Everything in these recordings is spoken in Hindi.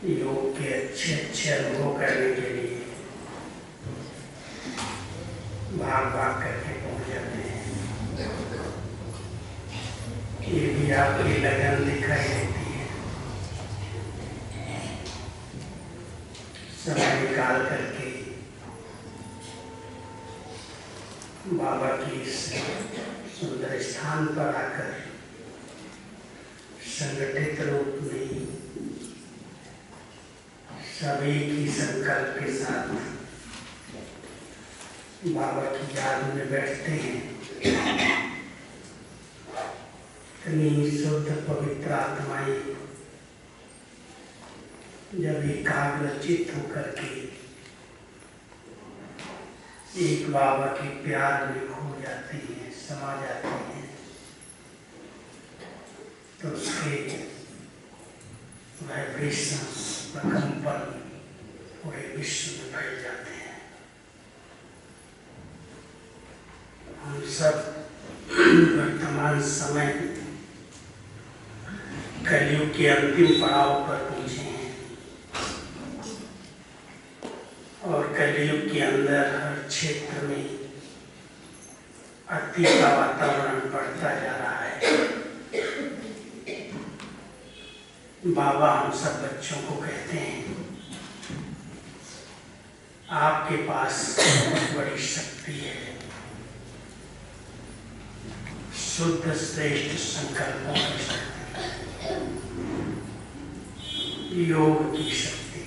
योग के अच्छे अच्छे अनुभव करने के लिए भाग भाग करके पहुंच जाते हैं। ये भी आपकी लगन दिखाई देती है। समय निकाल करके बाबा की इस सुंदर स्थान पर आकर संगठित रूप में सभी की संकल्प के साथ बाबा की याद में बैठते हैं। इतनी शुद्ध पवित्र आत्माएं जब एकाग्रचित होकर के एक बाबा के प्यार में खो जाती हैं, समा जाती हैं, तो उसके वाइब्रेशंस, प्रकंपन पूरे विश्व में फैल जाते हैं। हम सब वर्तमान समय कलयुग के अंतिम पड़ाव पर पहुंचे हैं और कलयुग के अंदर हर क्षेत्र में अति का वातावरण बढ़ता जा रहा है। बाबा हम सब बच्चों को कहते हैं, आपके पास बहुत बड़ी शक्ति है, शुद्ध श्रेष्ठ संकल्पों की शक्ति, योग की शक्ति।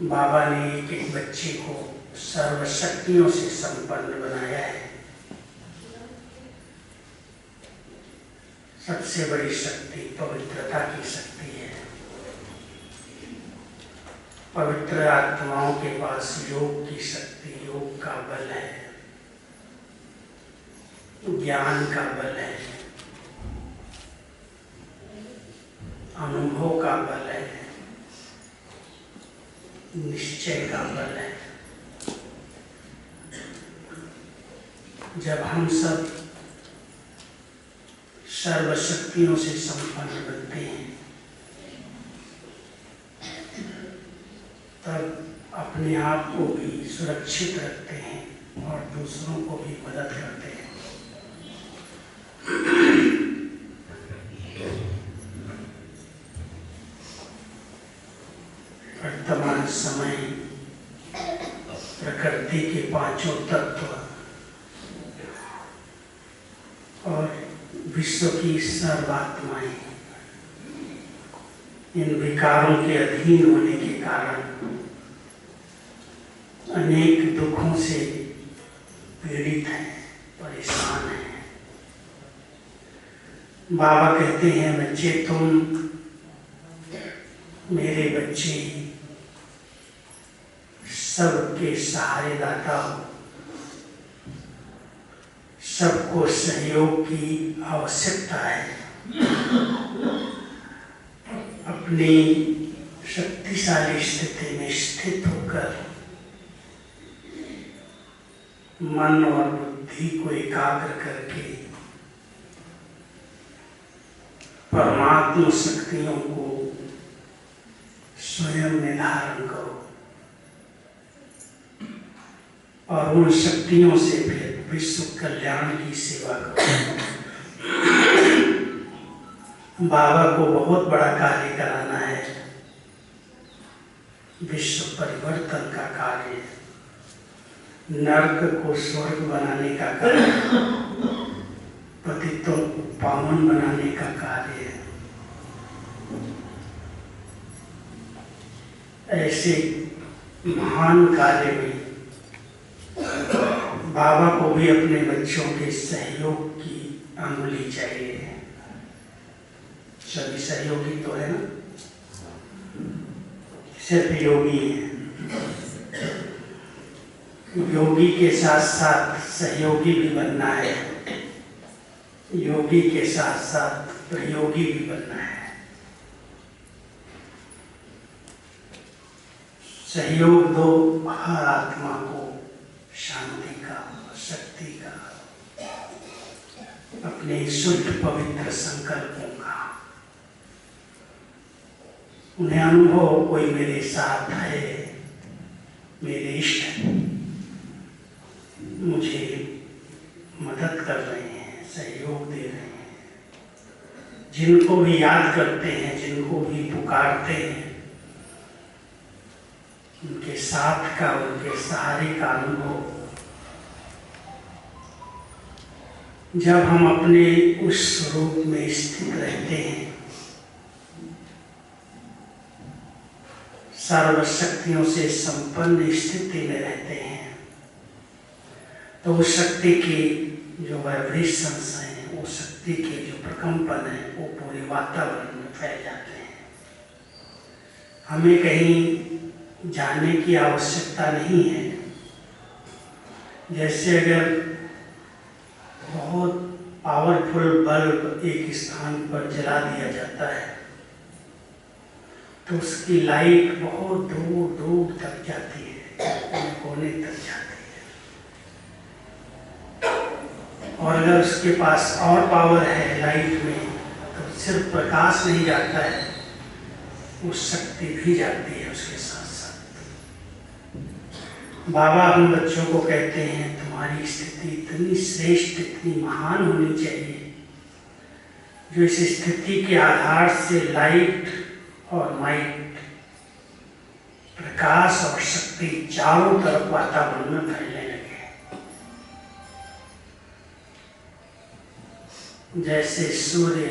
बाबा ने एक एक बच्चे को सर्वशक्तियों से संपन्न बनाया है। सबसे बड़ी शक्ति पवित्रता की शक्ति है। पवित्र आत्माओं के पास योग की शक्ति, योग का बल है, ज्ञान का बल है, अनुभव का बल है, निश्चय का बल है। जब हम सब सर्वशक्तियों से संपन्न बनते हैं तब अपने आप को भी सुरक्षित रखते हैं और दूसरों को भी मदद करते हैं। वर्तमान समय प्रकृति के पांचों तत्व और विश्व की सर्वात्माएं इन विकारों के अधीन होने के कारण अनेक दुखों से पीड़ित हैं, परेशान हैं। बाबा कहते हैं, बच्चे तुम मेरे बच्चे सबके सहायदाता हो, सबको सहयोग की आवश्यकता है। अपनी शक्तिशाली स्थिति में स्थित होकर मन और बुद्धि को एकाग्र करके परमात्मा शक्तियों को स्वयं में धारण करो और उन शक्तियों से फिर विश्व कल्याण की सेवा करो। बाबा को बहुत बड़ा कार्य कराना है, विश्व परिवर्तन का कार्य, नर्क को स्वर्ग बनाने का कार्य, पतितों को पावन बनाने का कार्य है। ऐसे महान कार्य में बाबा को भी अपने बच्चों के सहयोग की अंगुली चाहिए। सभी सहयोगी तो है ना, सिर्फ योगी है। योगी के साथ साथ सहयोगी भी बनना है, योगी के साथ साथ प्रयोगी भी बनना है। सहयोग दो हर आत्मा को शांति का, शक्ति का, अपने शुद्ध पवित्र संकल्पों का। उन्हें अनुभव कोई मेरे साथ है, मेरे इष्ट मुझे मदद कर रहे हैं, सहयोग दे रहे हैं। जिनको भी याद करते हैं, जिनको भी पुकारते हैं, उनके साथ का, उनके सहारे का अनुभव जब हम अपने उस स्वरूप में स्थित रहते हैं, सर्वशक्तियों से संपन्न स्थिति में रहते हैं, तो उस शक्ति की जो वाइब्रेशंस हैं, उस शक्ति के जो प्रकंपन हैं, वो पूरे वातावरण में फैल जाते हैं। हमें कहीं जाने की आवश्यकता नहीं है। जैसे अगर बहुत पावरफुल बल्ब एक स्थान पर जला दिया जाता है तो उसकी लाइट बहुत दूर दूर तक जाती है, कोने तक जाती है। और अगर उसके पास और पावर है लाइट में तो सिर्फ प्रकाश नहीं जाता है, उस शक्ति भी जाती है उसके साथ साथ। बाबा हम बच्चों को कहते हैं तुम्हारी स्थिति इतनी श्रेष्ठ, इतनी महान होनी चाहिए जो इस स्थिति के आधार से लाइट और माइट, प्रकाश और शक्ति चारों तरफ वातावरण में फैलने लगे। जैसे सूर्य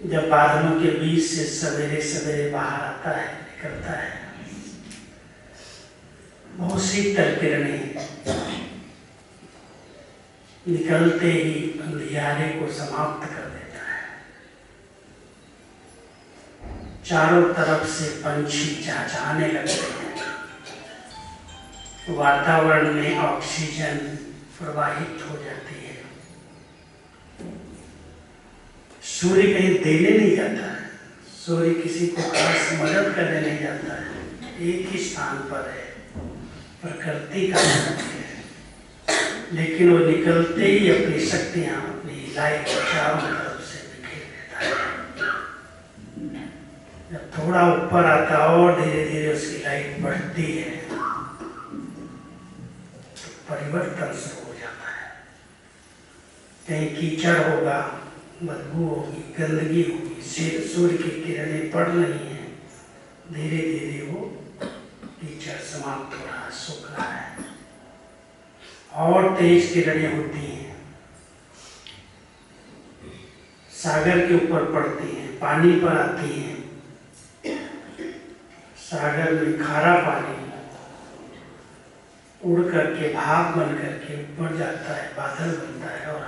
जब बादलों के बीच से सवेरे सवेरे बाहर आता है, निकलता है, बहुत शीतल किरणें निकलते ही अंधियारे को समाप्त कर देता है। चारों तरफ से पंछी चहचहाने लगते हैं, वातावरण में ऑक्सीजन प्रवाहित हो जाती है। सूर्य कहीं देने नहीं जाता है, सूर्य किसी को खास मदद करने नहीं जाता है, एक ही स्थान पर है, प्रकृति का है। लेकिन वो निकलते ही अपनी शक्तियां, अपनी लाइट चारों तरफ से बिखेर देता है। जब थोड़ा ऊपर आता है और धीरे धीरे उसकी लाइट बढ़ती है तो परिवर्तन शुरू हो जाता है। कहीं कीचड़ होगा, बदबू होगी, गंदगी होगी, सूर्य की किरणें पड़ रही हैं, धीरे धीरे वो कीचड़ समाप्त हो रहा, सूख रहा है, और तेज किरणें होती हैं, सागर के ऊपर पड़ती हैं, पानी पर आती हैं। सागर में खारा पानी उड़ करके भाप बन करके ऊपर जाता है, बादल बनता है और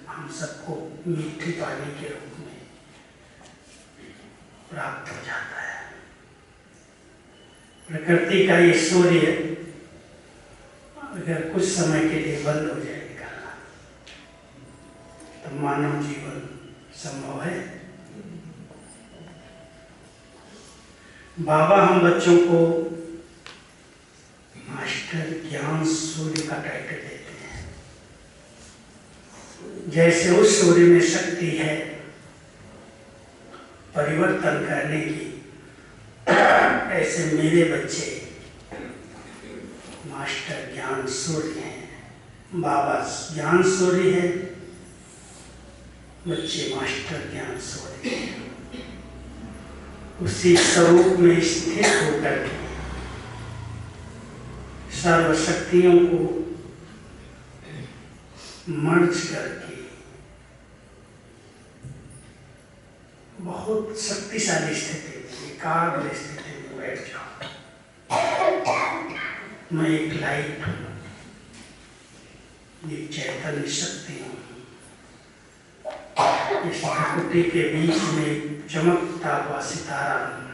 हम सबको मीठे पानी के रूप में प्राप्त हो जाता है। प्रकृति का ये सूर्य अगर कुछ समय के लिए बंद हो जाएगा तो मानव जीवन संभव है। बाबा हम बच्चों को मास्टर ज्ञान सूर्य का टाइटल देते हैं। जैसे उस सूर्य में शक्ति है परिवर्तन करने की, ऐसे मेरे बच्चे मास्टर ज्ञान सूर्य हैं। बाबा ज्ञान सूर्य है, बच्चे मास्टर ज्ञान सूर्य हैं। उसी स्वरूप में स्थित होकर के सर्वशक्तियों को मर्ज करके बहुत शक्तिशाली स्थिति में, एकाग्र स्थिति में बैठ जाओ। मैं एक लाइट हूँ, एक चैतन्य शक्ति हूँ। इस प्रकृति के बीच में चमकता हुआ सितारा हूँ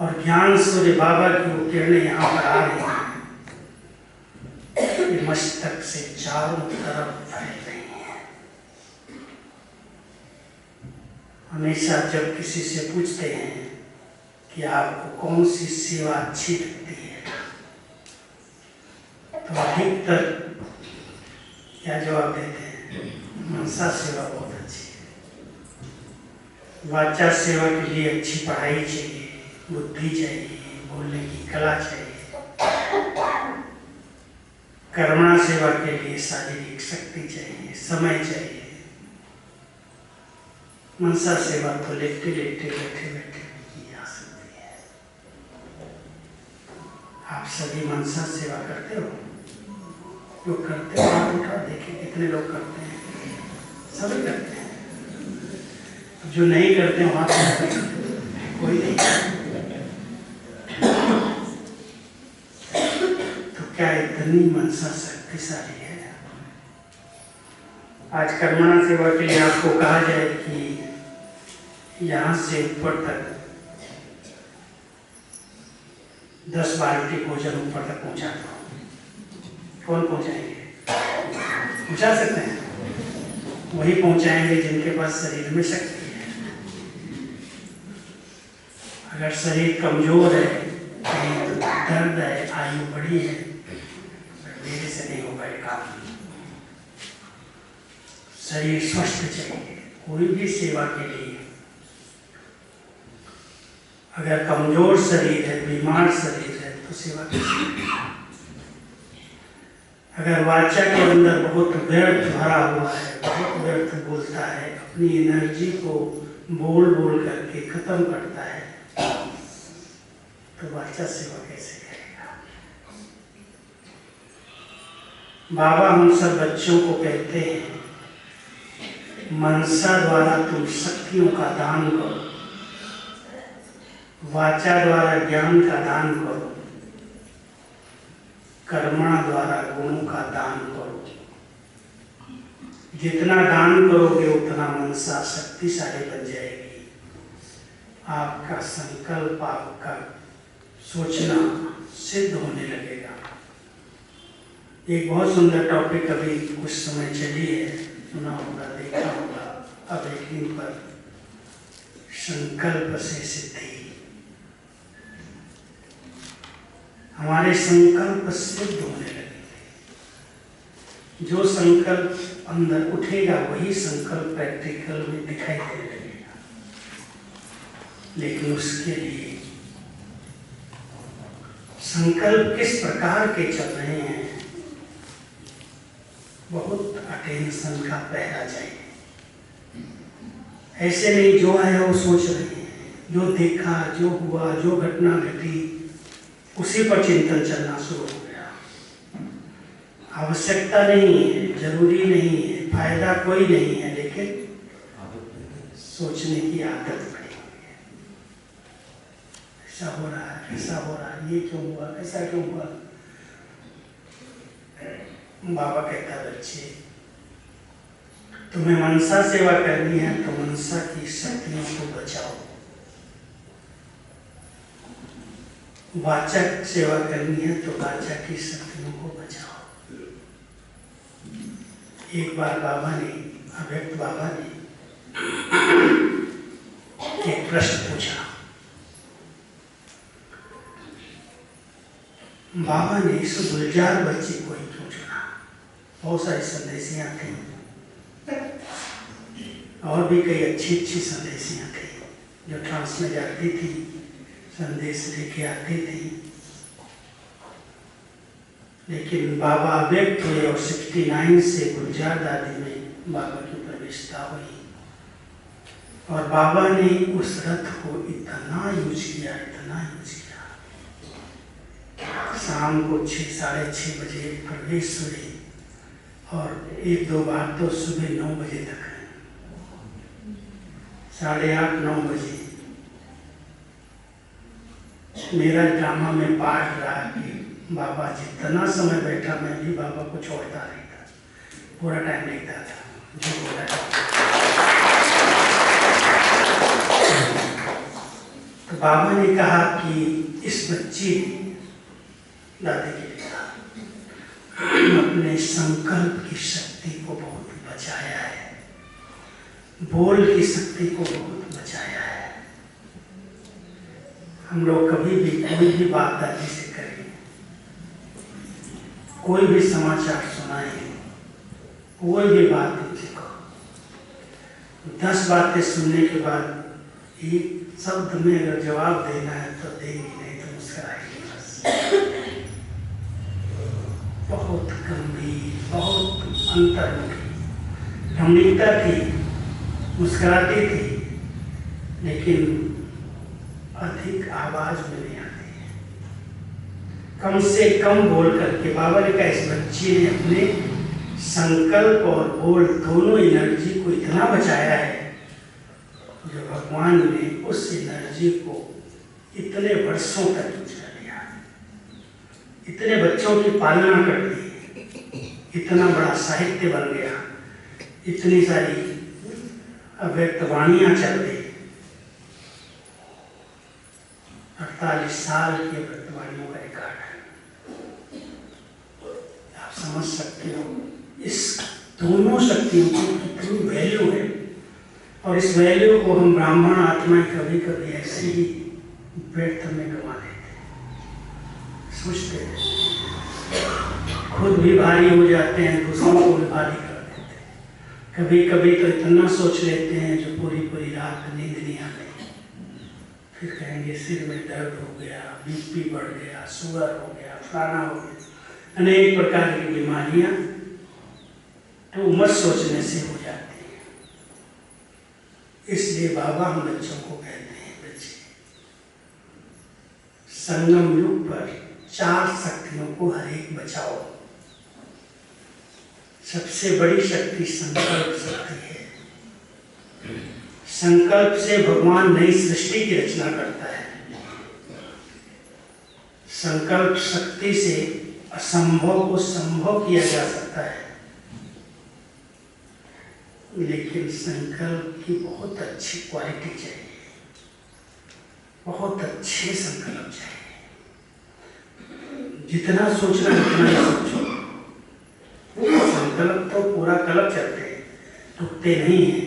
और ज्ञान सूर्य बाबा की वो किरणें यहाँ पर आ रही हैं, ये मस्तक से चारों तरफ फैल रही हैं। हमेशा जब किसी से पूछते हैं कि आपको कौन सी सेवा अच्छी लगती है तो अधिकतर क्या जवाब देते हैं? मनसा सेवा बहुत अच्छी है। वाचा सेवा के लिए अच्छी पढ़ाई चाहिए, बुद्धि चाहिए, बोलने की कला चाहिए। कर्मणा सेवा के लिए शारीरिक शक्ति चाहिए, समय चाहिए। मनसा सेवा तो लेटे लेटे बैठे बैठे की जा सकती है। आप सभी मनसा सेवा करते हो? जो करते हो हाथ उठा, देखिए कितने लोग करते हैं। सभी करते हैं। जो नहीं करते हो हाथ उठा, कोई नहीं। तो क्या इतनी मनसा शक्तिशाली है? आज कर्मणा सेवा के लिए आपको कहा जाए कि यहाँ से ऊपर तक 10 बाल्टी भोजन ऊपर तक पहुँचा दो, कौन पहुँचाएंगे? पहुँचा सकते हैं? वही पहुँचाएंगे जिनके पास शरीर में शक्ति है। अगर शरीर कमजोर है, कहीं दर्द है, आयु बड़ी है, मेरे से नहीं होगा ये काम। शरीर स्वस्थ चाहिए कोई भी सेवा के लिए। अगर कमजोर शरीर है, बीमार शरीर है, तो सेवा कैसे? अगर वाचा के अंदर बहुत व्यर्थ भरा हुआ है, बहुत व्यर्थ बोलता है, अपनी एनर्जी को बोल बोल करके खत्म करता है, तो वाचा सेवा कैसे करेगा? बाबा हम सब बच्चों को कहते हैं, मनसा द्वारा तुम शक्तियों का दान करो, वाचा द्वारा ज्ञान का दान करो, कर्मणा द्वारा गुणों का दान करो। जितना दान करोगे उतना मनसा शक्तिशाली बन जाएगी। आपका संकल्प, आपका सोचना सिद्ध होने लगेगा। एक बहुत सुंदर टॉपिक अभी कुछ समय चली है, सुना होगा, देखा होगा, अवेकनिंग पर, संकल्प से सिद्धि। हमारे संकल्प सिद्ध होने लगेंगे। जो संकल्प अंदर उठेगा वही संकल्प प्रैक्टिकल में दिखाई देने लगेगा। लेकिन उसके लिए संकल्प किस प्रकार के चल रहे हैं, बहुत अटेंशन का पहरा चाहिए। ऐसे नहीं जो आया वो सोच रहे हैं, जो देखा, जो हुआ, जो घटना घटी, उसी पर चिंतन चलना शुरू हो गया। आवश्यकता नहीं है, जरूरी नहीं है, फायदा कोई नहीं है, लेकिन सोचने की आदत पड़ी हुई है। ऐसा हो रहा है, ऐसा हो रहा है, ये क्यों हुआ, ऐसा क्यों हुआ? बाबा कहता बच्चे, तुम्हें मनसा सेवा करनी है तो मनसा की शक्तियों को बचाओ। वाचक सेवा करनी है तो वाचा की शक्तियों को बचाओ। एक बार बाबा ने, अव्यक्त बाबा ने एक प्रश्न पूछा। बाबा ने इस गुलजार बच्चे को ही क्यों चुना? बहुत सारी संदेशियां थी और भी कई अच्छी अच्छी संदेशियां थी जो ट्रांस में जाती थी, संदेश लेके आती थी। लेकिन बाबा अव्यक्त हुए और 69 से गुलजार दादी में बाबा की प्रवेशता हुई और बाबा ने उस रथ को इतना यूज किया, इतना यूज किया। शाम को 6, साढ़े 6 बजे प्रवेश हुई और 1-2 बार तो सुबह 9 बजे तक, 8:30, 9 बजे। मेरा ड्रामा में पाठ रहा कि बाबा जितना समय बैठा मैं भी बाबा को छोड़ता नहीं था, पूरा टाइम देखता था जो बोला। तो बाबा ने कहा कि इस बच्ची दादी के लिए अपने संकल्प की शक्ति को बहुत बचाया है, बोल की शक्ति को बहुत बचाया है। हम लोग कभी भी कोई भी बात दादी से करें, कोई भी समाचार सुनाएं, कोई भी बात उनसे कहो, 10 बातें सुनने के बाद एक शब्द में अगर जवाब देना है तो देंगी, नहीं तो मुस्कुराएगी बस। बहुत गंभीर, बहुत अंतर्मुखी, रमणीकता थी, मुस्कुराती थी, लेकिन अधिक आवाज में नहीं आती है। कम से कम बोल करके बाबा ने कहा इस बच्चे ने अपने संकल्प और बोल दोनों एनर्जी को इतना बचाया है, जो भगवान ने उस एनर्जी को इतने वर्षों तक यूज कर लिया, इतने बच्चों की पालना कर दी, इतना बड़ा साहित्य बन गया, इतनी सारी अव्यक्त वाणियां चल गई। 48 साल की अव्यक्त वाणियों का रिकॉर्ड है। आप समझ सकते हो इस दोनों शक्तियों की कितनी वैल्यू है, और इस वैल्यू को हम ब्राह्मण आत्माएं कभी कभी ऐसे ही व्यर्थ में गंवा देते हैं। सोचते हैं खुद भी भारी हो जाते हैं, दूसरों को भी भारी कर देते हैं। कभी कभी तो इतना सोच लेते हैं जो पूरी पूरी रात नींद नहीं आती, फिर कहेंगे सिर में दर्द हो गया, बीपी बढ़ गया, शुगर हो गया, फलाना हो गया, अनेक प्रकार की बीमारियां तो उम्र सोचने से हो जाती है। इसलिए बाबा हम बच्चों को कहते हैं, बच्चे संगम युग पर 4 शक्तियों को हर एक बचाओ। सबसे बड़ी शक्ति संकल्प शक्ति है। संकल्प से भगवान नई सृष्टि की रचना करता है। संकल्प शक्ति से असंभव को संभव किया जा सकता है, लेकिन संकल्प की बहुत अच्छी क्वालिटी चाहिए, बहुत अच्छे संकल्प चाहिए। जितना सोचना उतना ही सोचो। संकल्प तो पूरा कल्प चलते हैं, टूटते नहीं हैं,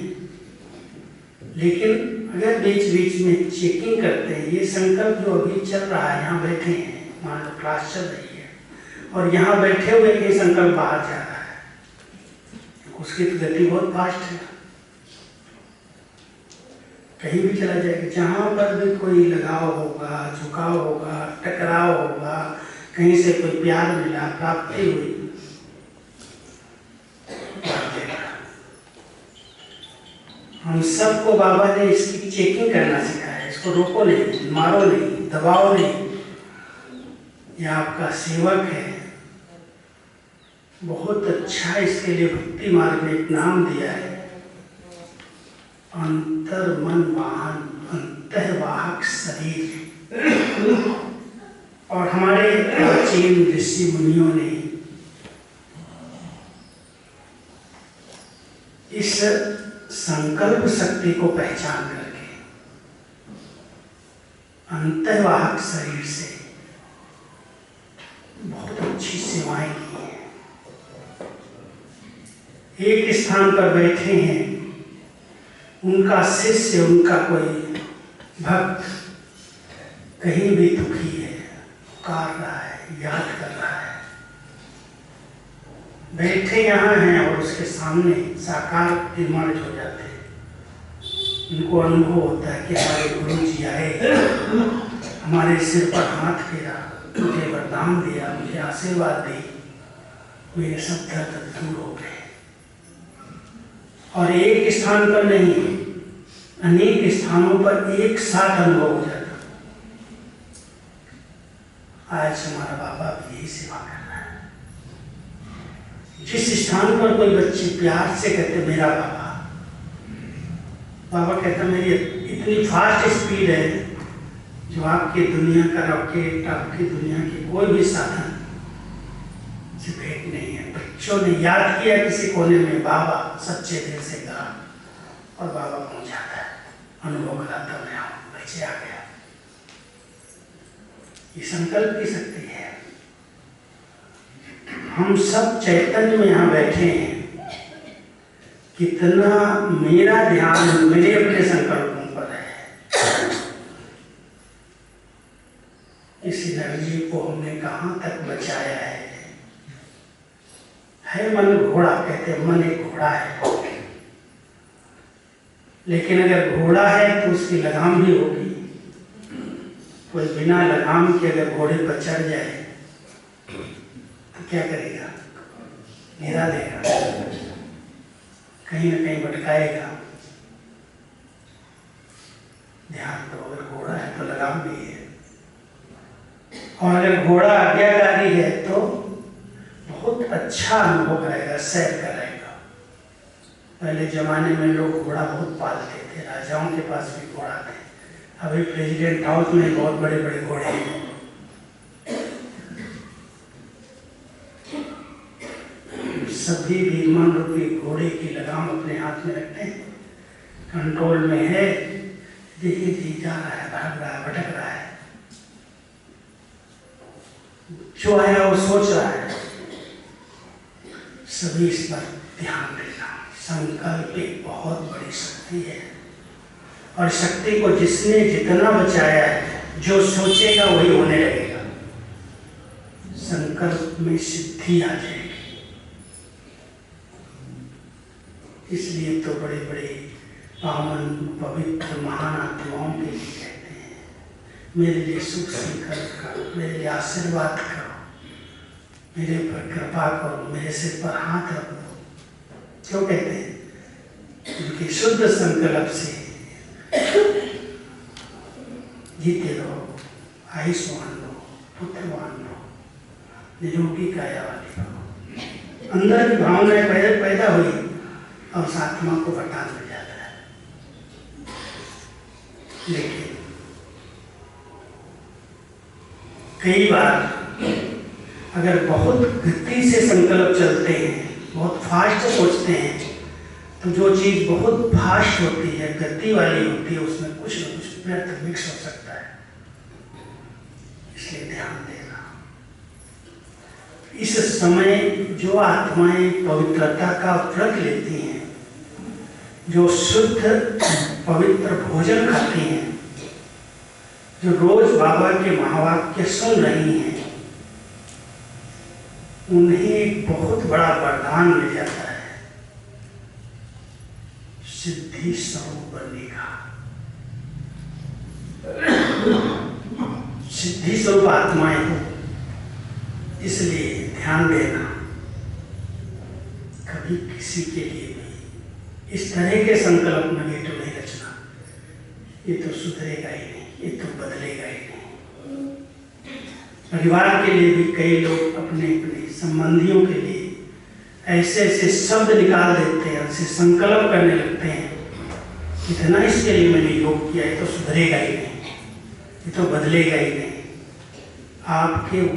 लेकिन अगर बीच बीच में चेकिंग करते हैं, ये संकल्प जो अभी चल रहा है, यहाँ बैठे हैं, मान लो क्लास चल रही है और यहाँ बैठे हुए ये संकल्प बाहर जा रहा है, उसकी तो गति बहुत फास्ट है, कहीं भी चला जाएगा। जहाँ पर भी कोई लगाव होगा, झुकाव होगा, टकराव होगा, कहीं से कोई प्यार मिला, प्राप्ति हुई, हम सबको बाबा ने इसकी चेकिंग करना सिखाया है। इसको रोको नहीं, मारो नहीं, दबाओ नहीं। यह आपका सेवक है। बहुत अच्छा इसके लिए भक्ति मार्ग में एक नाम दिया है, अंतर मन वाहन, अंतर्वाहक शरीर। और हमारे प्राचीन ऋषि मुनियों ने इस संकल्प शक्ति को पहचान करके अंतर्वाहक शरीर से बहुत अच्छी सेवाएं की हैं। एक स्थान पर बैठे हैं, उनका शिष्य, उनका कोई भक्त कहीं भी दुखी है, पुकार रहा है, याद कर रहा है, बैठे यहाँ हैं और उसके सामने साकार निर्माण हो जाते हैं। उनको अनुभव होता है कि हमारे गुरु जी आए, हमारे सिर पर हाथ फेरा, मुझे वरदान दिया, मुझे आशीर्वाद दी, मेरे सब दर्द दूर हो गए। और एक स्थान पर नहीं, अनेक स्थानों पर एक साथ अनुभव हो जाता। आज हमारा बाबा भी यही सेवा कर रहा है। जिस स्थान पर कोई बच्चे प्यार से कहते मेरा बाबा, बाबा कहता मेरी इतनी फास्ट स्पीड है जो आपकी दुनिया का रॉकेट, आपकी दुनिया की कोई भी साधन से भेंट नहीं है। बच्चों ने याद किया किसी कोने में, बाबा सच्चे दिल से कहा और बाबा पहुंच जाता है, अनुभव कराता मैं आऊँ, बच्चे आ गया। ये संकल्प की शक्ति है। हम सब चैतन्य में यहाँ बैठे हैं, कितना मेरा ध्यान मेरे अपने संकल्पों पर है। इस एनर्जी को हमने कहाँ तक बचाया है है मन घोड़ा, कहते हैं मन एक घोड़ा है, लेकिन अगर घोड़ा है तो उसकी लगाम भी होगी। कोई बिना लगाम के अगर घोड़े पर चढ़ जाए तो क्या करेगा? गिरा देगा, कहीं ना कहीं भटकाएगा। ध्यान दो, अगर घोड़ा है तो लगाम भी है, और अगर घोड़ा आज्ञाकारी है तो बहुत अच्छा अनुभव कराएगा, सैर कराएगा। पहले जमाने में लोग घोड़ा बहुत पालते थे, राजाओं के पास भी घोड़ा थे। अभी प्रेसिडेंट हाउस में बहुत बड़े बड़े घोड़े हैं। सभी भी मन रूपी घोड़े की लगाम अपने हाथ में रखते हैं, कंट्रोल में है, धीरे धीरे जा रहा है, भाग रहा है, भटक रहा है, जो है वो सोच रहा है। सभी इस पर ध्यान देना। संकल्प एक बहुत बड़ी शक्ति है, और शक्ति को जिसने जितना बचाया है, जो सोचेगा वही होने लगेगा। संकल्प में सिद्धि आ जाएगी। इसलिए तो बड़े बड़े पावन पवित्र महान आत्माओं के लिए कहते हैं, मेरे लिए सुख संकल्प करो, मेरे लिए आशीर्वाद करो, मेरे पर कृपा करो, मेरे सिर पर हाथ रख दो। क्यों कहते हैं? क्योंकि शुद्ध संकल्प से जीते रहो, आयुष्मान लो, पुत्रवान लो, निरोगी काया वाली रहो। अंदर की भावनाएं पैदा हुई और उस आत्मा को वरदान मिल जाता है। लेकिन कई बार अगर बहुत गति से संकल्प चलते हैं, बहुत फास्ट सोचते हैं, तो जो चीज बहुत फास्ट होती है, गति वाली होती है, उसमें कुछ न कुछ व्यर्थ मिक्स हो सकता है। इसलिए ध्यान देना। इस समय जो आत्माएं पवित्रता का व्रत लेती हैं, जो शुद्ध पवित्र भोजन खाती हैं, जो रोज बाबा के महावाक्य सुन रही हैं, उन्हें एक बहुत बड़ा वरदान मिल जाता है, सिद्धि स्वरूप बनने का। सिद्धि स्वरूप आत्माएं हो, इसलिए ध्यान देना। कभी किसी के लिए भी इस तरह के संकल्प नेगेटिव नहीं रचना, ये तो सुधरेगा ही नहीं, ये तो बदलेगा ही नहीं। परिवार के लिए भी कई लोग अपने अपने संबंधियों के लिए ऐसे ऐसे शब्द निकाल देते हैं, ऐसे संकल्प करने लगते हैं, इतना इसके लिए मैंने योग किया, ये तो सुधरेगा ही नहीं, ये तो बदलेगा ही नहीं। आपके